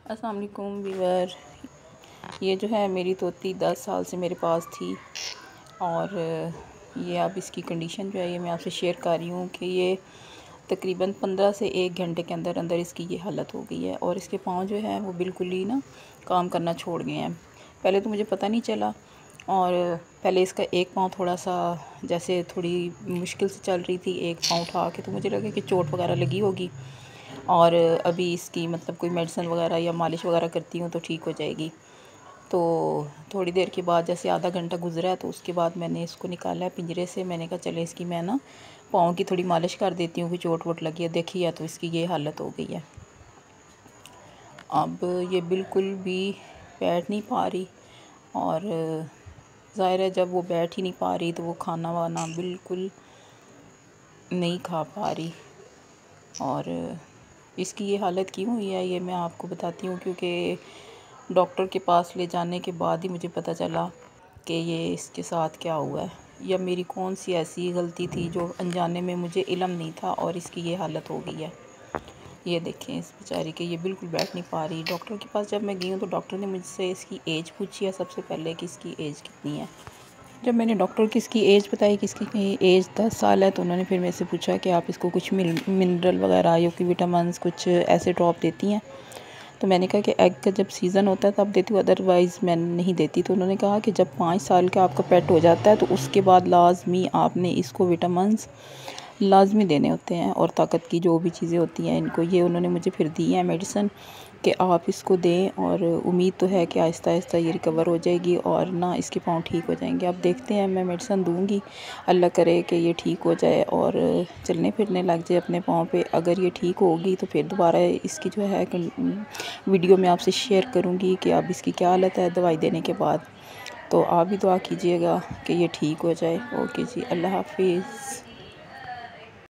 अस्सलाम वालेकुम व्यूअर। ये जो है मेरी तोती 10 साल से मेरे पास थी और ये अब इसकी कंडीशन जो है ये मैं आपसे शेयर कर रही हूँ कि ये तकरीबन 15 से 1 घंटे के अंदर अंदर इसकी ये हालत हो गई है और इसके पाँव जो है वो बिल्कुल ही ना काम करना छोड़ गए हैं। पहले तो मुझे पता नहीं चला और पहले इसका एक पाँव थोड़ा सा जैसे थोड़ी मुश्किल से चल रही थी, एक पाँव उठा के तो मुझे लगा कि चोट वगैरह लगी होगी और अभी इसकी मतलब कोई मेडिसिन वगैरह या मालिश वगैरह करती हूँ तो ठीक हो जाएगी। तो थोड़ी देर के बाद जैसे आधा घंटा गुजरा है तो उसके बाद मैंने इसको निकाला है पिंजरे से। मैंने कहा चले इसकी मैं ना पाँव की थोड़ी मालिश कर देती हूँ कि चोट वोट लगी है। देखी है तो इसकी ये हालत हो गई है। अब ये बिल्कुल भी बैठ नहीं पा रही और ज़ाहिर है जब वो बैठ ही नहीं पा रही तो वो खाना वाना बिल्कुल नहीं खा पा रही। और इसकी ये हालत क्यों हुई है ये मैं आपको बताती हूँ, क्योंकि डॉक्टर के पास ले जाने के बाद ही मुझे पता चला कि ये इसके साथ क्या हुआ है या मेरी कौन सी ऐसी गलती थी जो अनजाने में मुझे इल्म नहीं था और इसकी ये हालत हो गई है। ये देखें इस बेचारी के ये बिल्कुल बैठ नहीं पा रही। डॉक्टर के पास जब मैं गई हूँ तो डॉक्टर ने मुझसे इसकी एज पूछी है सबसे पहले कि इसकी एज कितनी है। जब मैंने डॉक्टर की इसकी एज बताई कि इसकी एज 10 साल है तो उन्होंने फिर मेरे से पूछा कि आप इसको कुछ मिनरल वगैरह या कि विटामिन्स कुछ ऐसे ड्रॉप देती हैं। तो मैंने कहा कि एग का जब सीज़न होता है तब देती हूँ, अदरवाइज़ मैं नहीं देती। तो उन्होंने कहा कि जब 5 साल का आपका पेट हो जाता है तो उसके बाद लाजमी आपने इसको विटामिन्स लाजमी देने होते हैं और ताकत की जो भी चीज़ें होती हैं इनको ये उन्होंने मुझे फिर दी है मेडिसिन कि आप इसको दें और उम्मीद तो है कि आहिस्ता आहिस्ता ये रिकवर हो जाएगी और ना इसके पाँव ठीक हो जाएंगे। अब देखते हैं, मैं मेडिसिन दूंगी, अल्लाह करे कि ये ठीक हो जाए और चलने फिरने लग जाए अपने पाँव पे। अगर ये ठीक होगी तो फिर दोबारा इसकी जो है वीडियो मैं आपसे शेयर करूँगी कि अब इसकी क्या हालत है दवाई देने के बाद। तो आप भी दुआ कीजिएगा कि ये ठीक हो जाए। ओके जी, अल्लाह हाफिज़।